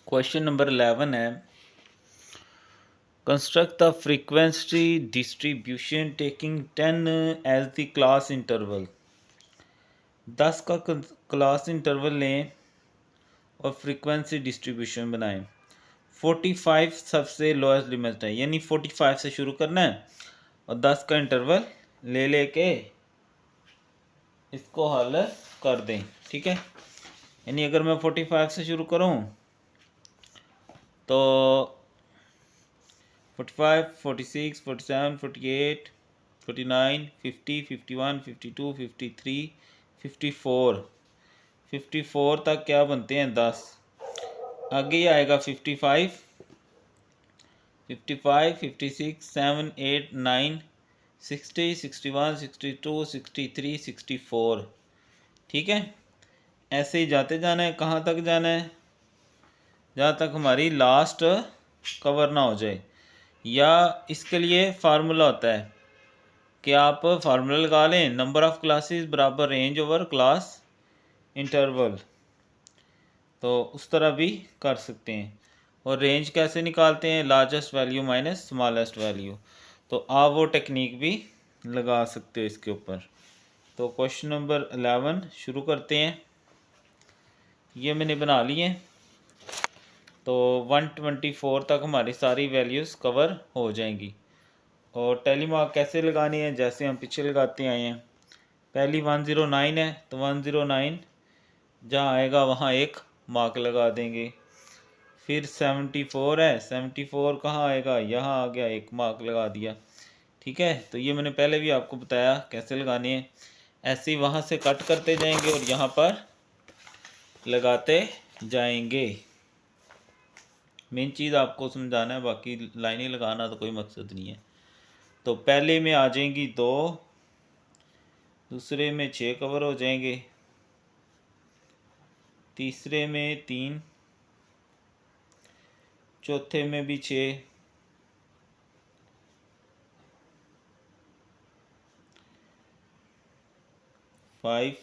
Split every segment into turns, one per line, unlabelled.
Question number 11 है, construct the frequency distribution taking 10 as the class interval. 10 का class interval लें और frequency distribution बनाएं। 45 सबसे लोएस्ट लिमिट है, यानी 45 से शुरू करना है और 10 का इंटरवल ले लेके इसको हल कर दें। ठीक है, यानी अगर मैं 45 से शुरू करूं तो 45, 46, 47, 48, 49, 50, 51, 52, 53, 54, 54 तक क्या बनते हैं 10। आगे ही आएगा 55, 55, 56, 7, 8, 9, 60, 61, 62, 63, 64। ठीक है, ऐसे ही जाते जाना है। कहाँ तक जाना है? जहाँ तक हमारी लास्ट कवर ना हो जाए। या इसके लिए फार्मूला होता है कि आप फार्मूला लगा लें, नंबर ऑफ़ क्लासेस बराबर रेंज ओवर क्लास इंटरवल, तो उस तरह भी कर सकते हैं। और रेंज कैसे निकालते हैं? Largest value minus smallest value. तो आप वो टेक्निक भी लगा सकते हो इसके ऊपर। तो क्वेश्चन नंबर 11 शुरू करते हैं। ये मैंने बना लिए, तो 124 तक हमारी सारी वैल्यूज़ कवर हो जाएंगी। और टेली मार्क कैसे लगानी है? जैसे हम पीछे लगाते आए हैं। पहली 109 है तो 109 जहाँ आएगा वहाँ एक मार्क लगा देंगे। फिर 74 है, 74 कहाँ आएगा? यहाँ आ गया, एक मार्क लगा दिया। ठीक है, तो ये मैंने पहले भी आपको बताया कैसे लगानी है। ऐसे ही वहाँ से कट करते जाएंगे और यहाँ पर लगाते जाएंगे। मेन चीज़ आपको समझाना है, बाकी लाइनें लगाना तो कोई मकसद नहीं है। तो पहले में आ जाएंगी 2, दूसरे में 6 कवर हो जाएंगे, तीसरे में 3, चौथे में भी 6, फाइव,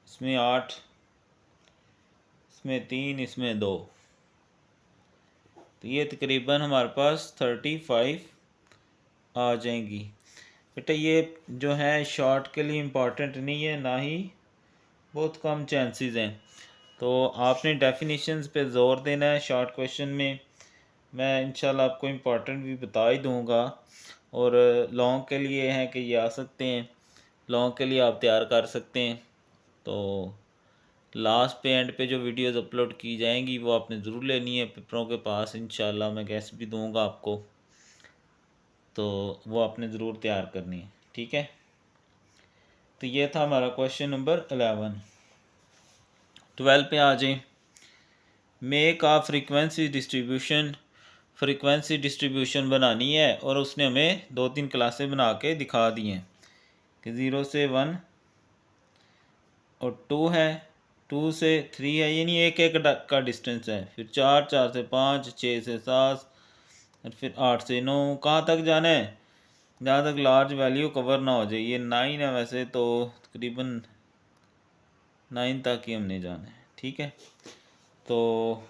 इसमें 8, इसमें 3, इसमें 2। तो ये तकरीबन हमारे पास 35 आ जाएंगी। बेटा ये जो है शॉर्ट के लिए इम्पॉर्टेंट नहीं है, ना ही बहुत कम चांसेस हैं। तो आपने डेफिनेशंस पे ज़ोर देना है शॉर्ट क्वेश्चन में। मैं इंशाल्लाह आपको इम्पॉर्टेंट भी बता ही दूँगा। और लॉन्ग के लिए हैं कि ये आ सकते हैं, लॉन्ग के लिए आप तैयार कर सकते हैं। तो लास्ट पे एंड पे जो वीडियोस अपलोड की जाएंगी वो आपने ज़रूर लेनी है पेपरों के पास। इंशाल्लाह मैं गैस भी दूंगा आपको, तो वो आपने ज़रूर तैयार करनी है। ठीक है, तो ये था हमारा क्वेश्चन नंबर 11। 12 पे आ जाए। Make a frequency distribution. Frequency distribution बनानी है और उसने हमें 2-3 क्लासें बना के दिखा दी हैं कि 0 से 1 और 2 है, 2 से 3 है, यानी एक एक का डिस्टेंस है। फिर 4, 4 से 5, 6 से 7 और फिर 8 से 9। कहाँ तक जाना है? जहाँ तक लार्ज वैल्यू कवर ना हो जाए। ये 9 है, वैसे तो तकरीबन 9 तक ही हमने जाना है। ठीक है, तो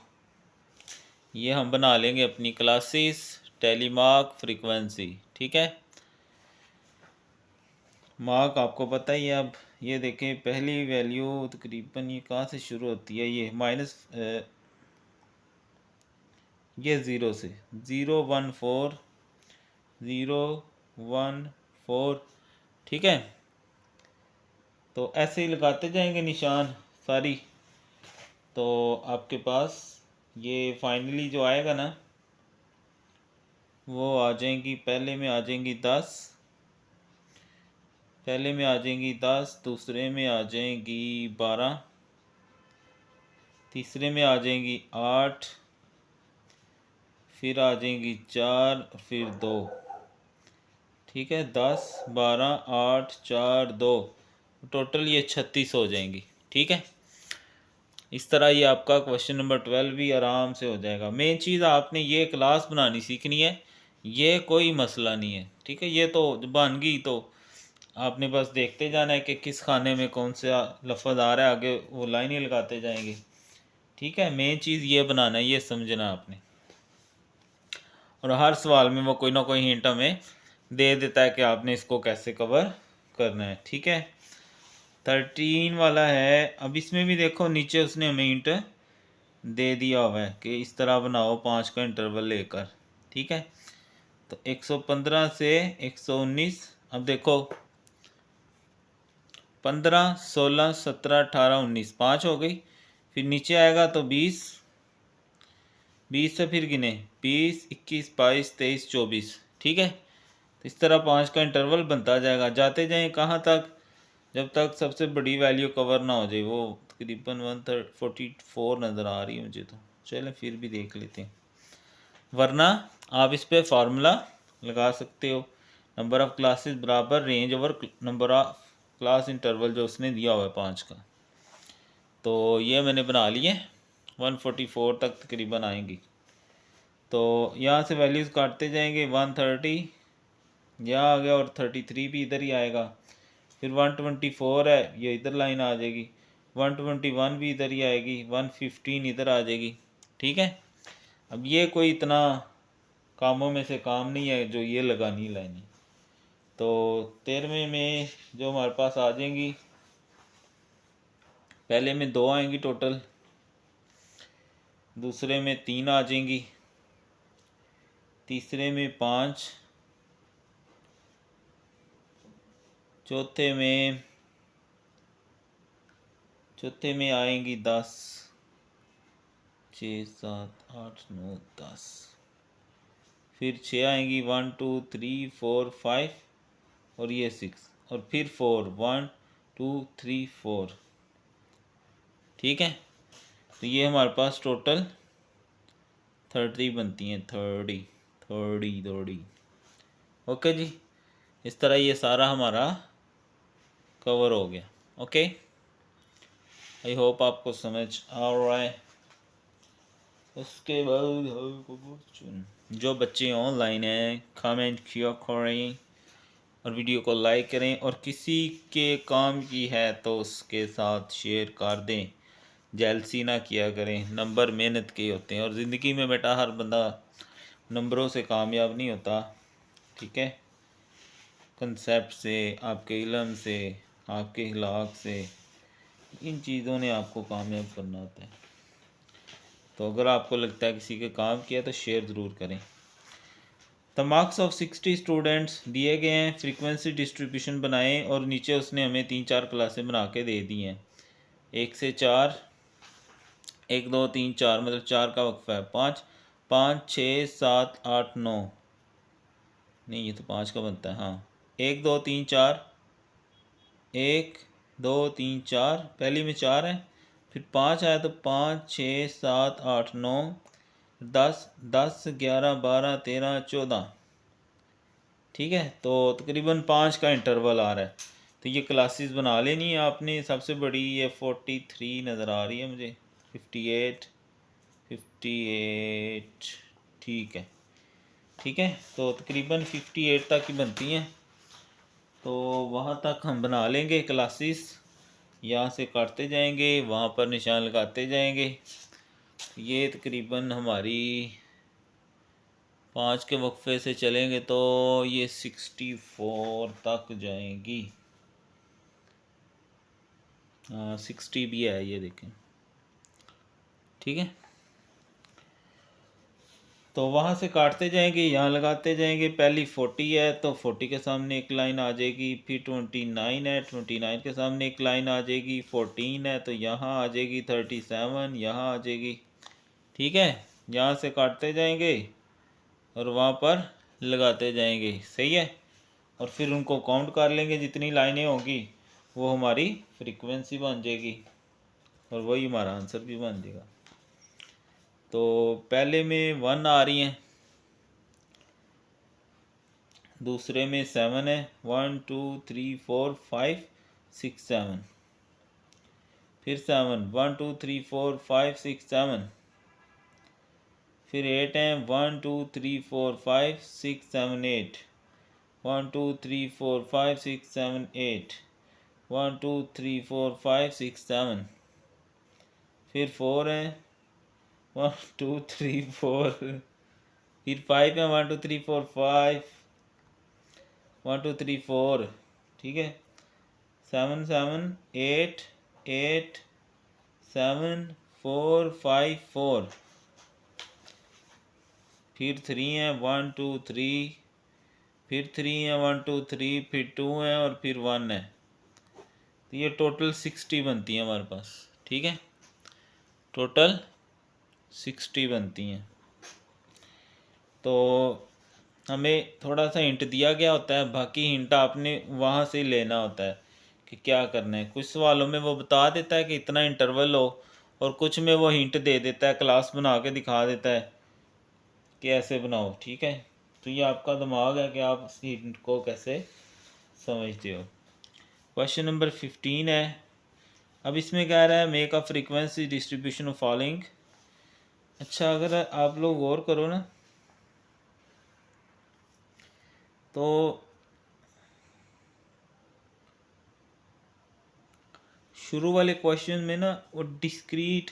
ये हम बना लेंगे अपनी क्लासेस टेली मार्क फ्रीक्वेंसी। ठीक है, मार्क आपको पता ही है। अब ये देखें, पहली वैल्यू तकरीबन ये कहाँ से शुरू होती है? ये माइनस, ये 0 से 0, 1, 4, 0, 1, 4। ठीक है, तो ऐसे ही लगाते जाएंगे निशान सारी। तो आपके पास ये फाइनली जो आएगा ना, वो आ जाएंगी, पहले में आ जाएंगी 10, पहले में आ जाएंगी 10, दूसरे में आ जाएंगी 12, तीसरे में आ जाएंगी 8, फिर आ जाएंगी 4, फिर 2। ठीक है, 10, 12, 8, 4, 2, टोटल ये 36 हो जाएंगी। ठीक है, इस तरह ये आपका क्वेश्चन नंबर 12 भी आराम से हो जाएगा। मेन चीज़ आपने ये क्लास बनानी सीखनी है, ये कोई मसला नहीं है। ठीक है, ये तो बन गई तो आपने बस देखते जाना है कि किस खाने में कौन सा लफ्ज़ आ रहा है, आगे वो लाइन ही लगाते जाएंगे। ठीक है, मेन चीज़ ये बनाना है, ये समझना आपने। और हर सवाल में वो कोई ना कोई हिंट हमें दे देता है कि आपने इसको कैसे कवर करना है। ठीक है, 13 वाला है। अब इसमें भी देखो नीचे उसने हमें हिंट दे दिया हुआ है कि इस तरह बनाओ 5 का इंटरवल लेकर। ठीक है, तो 115 से 119, अब देखो 15, 16, 17, 18, 19, 5 हो गई। फिर नीचे आएगा तो 20, 20 से फिर गिने 20, 21, 22, 23, 24। ठीक है, तो इस तरह 5 का इंटरवल बनता जाएगा। जाते जाएं कहाँ तक, जब तक सबसे बड़ी वैल्यू कवर ना हो जाए। वो तकरीबन 144 नज़र आ रही है मुझे, तो चलें फिर भी देख लेते हैं, वरना आप इस पर फार्मूला लगा सकते हो। नंबर ऑफ़ क्लासेस बराबर range over number of class interval जो उसने दिया हुआ है 5 का। तो ये मैंने बना लिए, 144 तक तकरीबन आएंगी। तो यहाँ से वैल्यूज़ काटते जाएंगे, 130 यहाँ आ गया और 33 भी इधर ही आएगा। फिर 124 है, ये इधर लाइन आ जाएगी। 121 भी इधर ही आएगी, 115 इधर आ जाएगी। ठीक है, अब ये कोई इतना कामों में से काम नहीं है जो ये लगानी लाइनें। तो 13वें में जो हमारे पास आ जाएंगी, पहले में 2 आएंगी टोटल, दूसरे में 3 आ जाएंगी, तीसरे में 5, चौथे में आएंगी 10, 6, 7, 8, 9, 10। फिर 6 आएंगी, 1, 2, 3, 4, 5 और ये 6, और फिर 4, 1, 2, 3, 4। ठीक है, तो ये हमारे पास टोटल 30 बनती हैं, 30। ओके जी, इस तरह ये सारा हमारा कवर हो गया। ओके, आई होप आपको समझ आ रहा है। उसके बाद जो बच्चे ऑनलाइन हैं कमेंट किया करें और वीडियो को लाइक करें, और किसी के काम की है तो उसके साथ शेयर कर दें। जेलसी ना किया करें, नंबर मेहनत के होते हैं, और ज़िंदगी में बेटा हर बंदा नंबरों से कामयाब नहीं होता। ठीक है, कंसेप्ट से, आपके इल्म से, आपके अखलाक से, इन चीज़ों ने आपको कामयाब करना होता है। तो अगर आपको लगता है किसी के काम किया तो शेयर ज़रूर करें। द मार्क्स ऑफ 60 स्टूडेंट्स दिए गए हैं, फ्रीक्वेंसी डिस्ट्रीब्यूशन बनाएं, और नीचे उसने हमें 3-4 क्लासें बना के दे दी हैं। 1 से 4, 1, 2, 3, 4, मतलब 4 का वक्फा है। 5, 5, 6, 7, 8, 9, नहीं ये तो 5 का बनता है। हाँ, 1, 2, 3, 4, 1, 2, 3, 4, पहली में 4 है, फिर 5 आया तो 5, 6, 7, 8, 9, 10, 10, 11, 12, 13, 14। ठीक है, तो तकरीबन 5 का इंटरवल आ रहा है। तो ये क्लासेस बना लेनी है आपने। सबसे बड़ी ये 43 नज़र आ रही है मुझे, 58, 58। ठीक है, ठीक है, तो तकरीबन 58 तक ही बनती हैं। तो वहाँ तक हम बना लेंगे क्लासेस, यहाँ से काटते जाएंगे, वहाँ पर निशान लगाते जाएंगे। ये तकरीबन हमारी 5 के वक्फे से चलेंगे तो ये 64 तक जाएंगी। हाँ, 60 भी है, ये देखें। ठीक है, तो वहाँ से काटते जाएंगे, यहाँ लगाते जाएंगे। पहली 40 है तो 40 के सामने एक लाइन आ जाएगी। फिर 29 है, 29 के सामने एक लाइन आ जाएगी। 14 है तो यहाँ आ जाएगी। 37 यहाँ आ जाएगी। ठीक है, यहाँ से काटते जाएंगे और वहाँ पर लगाते जाएंगे। सही है, और फिर उनको काउंट कर लेंगे, जितनी लाइनें होंगी वो हमारी फ्रीक्वेंसी बन जाएगी, और वही हमारा आंसर भी बन जाएगा। तो पहले में 1 आ रही हैं, दूसरे में 7 है। 1, 2, 3, 4, 5, 6, 7। फिर 7, 1, 2, 3, 4, 5, 6, 7। फिर 8 है। 1, 2, 3, 4, 5, 6, 7, 8। 1 2 3 4 5 6 7 8, 1 2 3 4 5 6 7, फिर 4 है, 1 2 3 4, फिर 5 है, 1 2 3 4 5, 1 2 3 4, ठीक है, 7 7 8 8 7 4 5 4, फिर 3 है, 1 2 3, फिर 3 है, 1 2 3, फिर 2 है और फिर 1 है। तो ये टोटल 60 बनती है हमारे पास, ठीक है, टोटल 60 बनती हैं। तो हमें थोड़ा सा हिंट दिया गया होता है, बाकी हिंट आपने वहाँ से लेना होता है कि क्या करना है। कुछ सवालों में वो बता देता है कि इतना इंटरवल हो, और कुछ में वो हिंट दे देता है, क्लास बना के दिखा देता है कि ऐसे बनाओ, ठीक है। तो ये आपका दिमाग है कि आप इस हिंट को कैसे समझते हो। क्वेश्चन नंबर 15 है। अब इसमें कह रहा है make a frequency distribution of following. अच्छा, अगर आप लोग गौर करो ना, तो शुरू वाले क्वेश्चन में ना वो डिस्क्रीट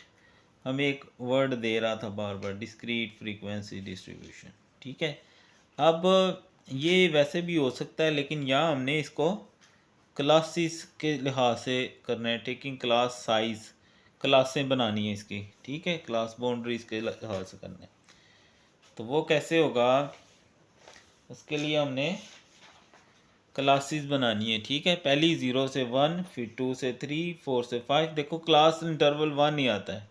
हमें एक वर्ड दे रहा था बार बार, डिस्क्रीट फ्रीक्वेंसी डिस्ट्रीब्यूशन, ठीक है। अब ये वैसे भी हो सकता है, लेकिन यहाँ हमने इसको क्लासेस के लिहाज से करना है, टेकिंग क्लास साइज, क्लासें बनानी है इसकी, ठीक है, क्लास बाउंड्रीज के लिहाज से करना है। तो वो कैसे होगा, उसके लिए हमने क्लासेस बनानी है, ठीक है। पहली 0 से 1, फिर 2 से 3, 4 से 5, देखो क्लास इंटरवल 1 ही आता है,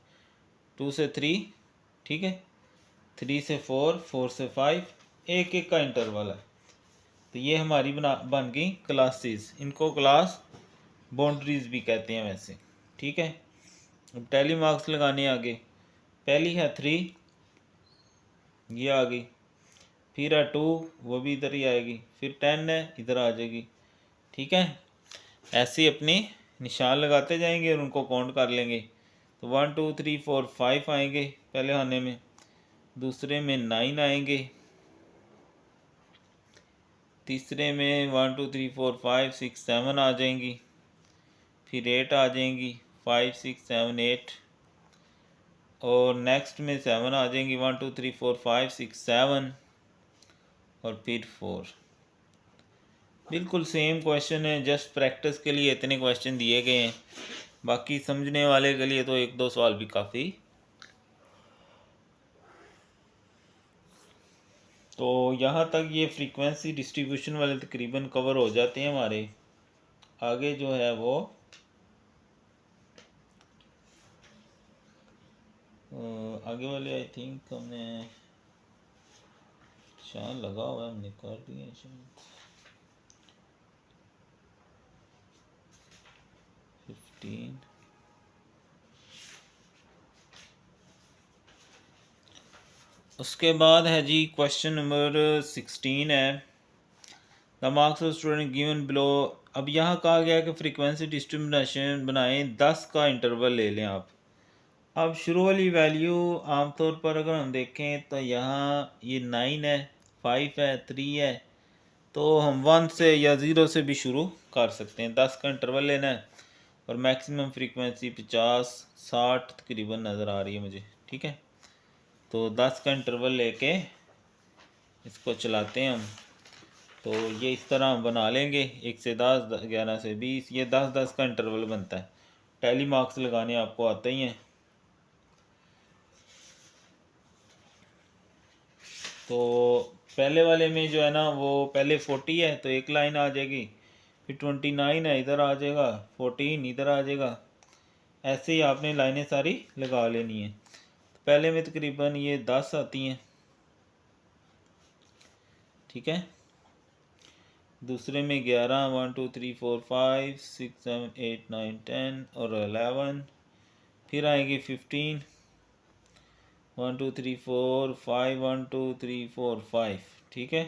2 से 3, ठीक है, 3 से 4, 4 से 5, एक एक का इंटरवल है। तो ये हमारी बन गई क्लासेस, इनको क्लास बाउंड्रीज भी कहते हैं वैसे, ठीक है। अब टैली मार्क्स लगाने आगे, पहली है 3, ये आ गई, फिर है 2, वो भी इधर ही आएगी, फिर 10 है, इधर आ जाएगी, ठीक है। ऐसे ही अपने निशान लगाते जाएंगे और उनको काउंट कर लेंगे। तो 1 2 3 4 5 आएंगे पहले खाने में, दूसरे में 9 आएंगे, तीसरे में 1 2 3 4 5 6 7 आ जाएंगी, फिर 8 आ जाएंगी, 5 6 7 8, और नेक्स्ट में 7 आ जाएंगी, 1 2 3 4 5 6 7, और फिर 4। बिल्कुल सेम क्वेश्चन है, जस्ट प्रैक्टिस के लिए इतने क्वेश्चन दिए गए हैं, बाकी समझने वाले के लिए तो एक दो सवाल भी काफ़ी। तो यहाँ तक ये फ्रीक्वेंसी डिस्ट्रीब्यूशन वाले तकरीबन कवर हो जाते हैं हमारे। आगे जो है वो आगे वाले आई थिंक हमने शान लगा हुआ है, हमने कर दिए शायद 15। उसके बाद है जी क्वेश्चन नंबर 16 है, the marks of student given below. अब यहाँ कहा गया कि फ्रीक्वेंसी डिस्ट्रीब्यूशन बनाएं, 10 का इंटरवल ले लें आप। अब शुरू वाली वैल्यू आमतौर पर अगर हम देखें तो यहाँ ये 9 है, 5 है, 3 है, तो हम 1 से या 0 से भी शुरू कर सकते हैं। 10 का इंटरवल लेना है और मैक्सिमम फ्रीक्वेंसी 50 60 तकरीबन नज़र आ रही है मुझे, ठीक है। तो 10 का इंटरवल लेके इसको चलाते हैं हम। तो ये इस तरह हम बना लेंगे, 1 से 10, 11 से 20, ये 10 का इंटरवल बनता है। टैली मार्क्स लगाने आपको आते ही हैं। तो पहले वाले में जो है ना, वो पहले 40 है तो एक लाइन आ जाएगी, फिर 29 है इधर आ जाएगा, 14 इधर आ जाएगा, ऐसे ही आपने लाइनें सारी लगा लेनी है। तो पहले में तकरीबन ये 10 आती हैं, ठीक है। दूसरे में 11, 1 2 3 4 5 6 7 8 9 10 और 11, फिर आएगी 15, 1 2 3 4 5 1 2 3 4 5, ठीक है।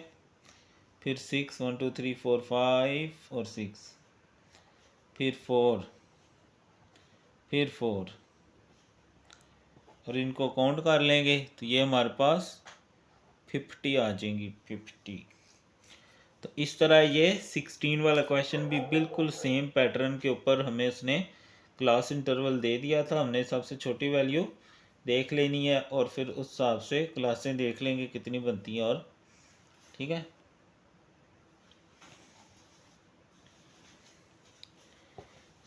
फिर 6, 1 2 3 4 5 और 6, फिर 4, फिर 4, और इनको काउंट कर लेंगे तो ये हमारे पास 50 आ जाएंगी, 50। तो इस तरह ये 16 वाला क्वेश्चन भी बिल्कुल सेम पैटर्न के ऊपर हमें उसने क्लास इंटरवल दे दिया था। हमने सबसे छोटी वैल्यू देख लेनी है और फिर उस हिसाब से क्लासें देख लेंगे कितनी बनती हैं। और ठीक है,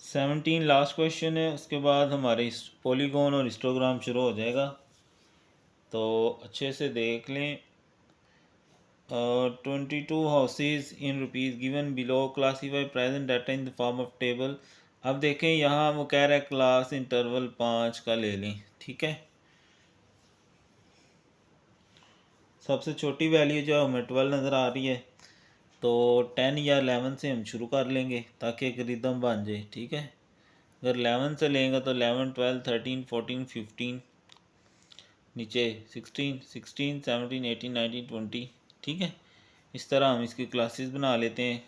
17 लास्ट क्वेश्चन है। उसके बाद हमारे पॉलीगॉन और हिस्टोग्राम शुरू हो जाएगा, तो अच्छे से देख लें। 22 houses in rupees given below, classify present data in the form of table. अब देखें यहाँ वो कह रहा है क्लास इंटरवल 5 का ले लें। ठीक है, सबसे छोटी वैल्यू जो हमें 12 नज़र आ रही है, तो 10 या 11 से हम शुरू कर लेंगे ताकि एक रिदम बन जाए। ठीक है, अगर 11 से लेंगे तो 11, 12, 13, 14, 15, नीचे 16, 16, 17, 18, 19, 20। ठीक है, इस तरह हम इसकी क्लासेस बना लेते हैं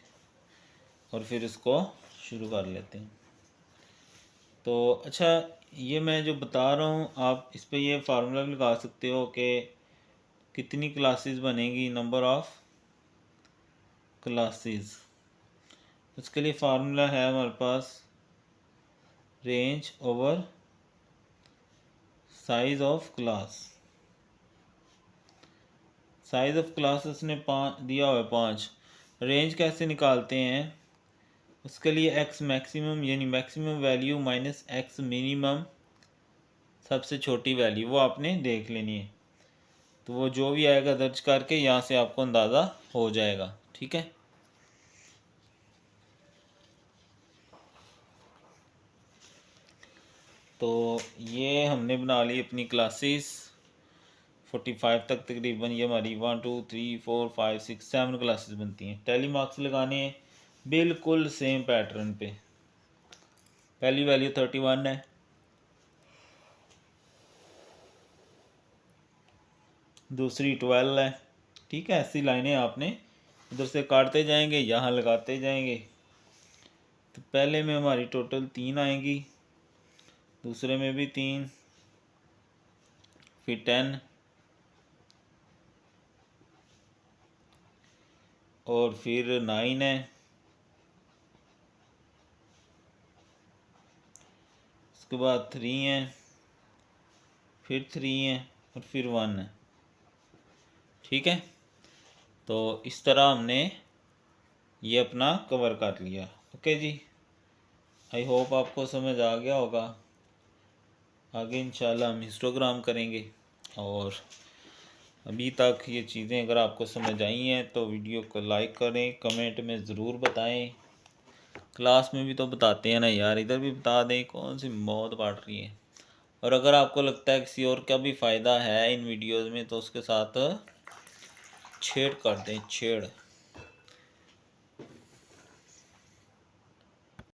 और फिर इसको शुरू कर लेते हैं। तो अच्छा, ये मैं जो बता रहा हूँ आप इस पे ये फार्मूला भी लगा सकते हो कि कितनी क्लासेस बनेगी, नंबर ऑफ क्लासेस। इसके लिए फार्मूला है हमारे पास range over size of class. Size of class उसने 5 दिया हुआ है, 5। रेंज कैसे निकालते हैं, उसके लिए एक्स मैक्सिमम यानी maximum value minus x minimum सबसे छोटी वैल्यू वो आपने देख लेनी है। तो वो जो भी आएगा दर्ज करके यहाँ से आपको अंदाज़ा हो जाएगा। ठीक है, तो ये हमने बना ली अपनी क्लासेस 45 तक तकरीबन। ये हमारी 1 2 3 4 5 6 7 क्लासेस बनती हैं। टैली मार्क्स लगाने हैं बिल्कुल सेम पैटर्न पे। पहली वैल्यू 31 है, दूसरी 12 है। ठीक है, ऐसी लाइनें आपने इधर से काटते जाएंगे, यहाँ लगाते जाएंगे। तो पहले में हमारी टोटल 3 आएंगी, दूसरे में भी 3, फिर 10 और फिर 9 है, उसके बाद 3 है, फिर 3 है और फिर 1 है। ठीक है, तो इस तरह हमने ये अपना कवर कर लिया। ओके जी, आई होप आपको समझ आ गया होगा। आगे इंशाल्लाह हम हिस्टोग्राम करेंगे। और अभी तक ये चीज़ें अगर आपको समझ आई हैं तो वीडियो को लाइक करें, कमेंट में ज़रूर बताएं। क्लास में भी तो बताते हैं ना यार, इधर भी बता दें, कौन सी मौत बांट रही है। और अगर आपको लगता है किसी और का भी फ़ायदा है इन वीडियोज़ में तो उसके साथ छेड़ कर दें, छेड़।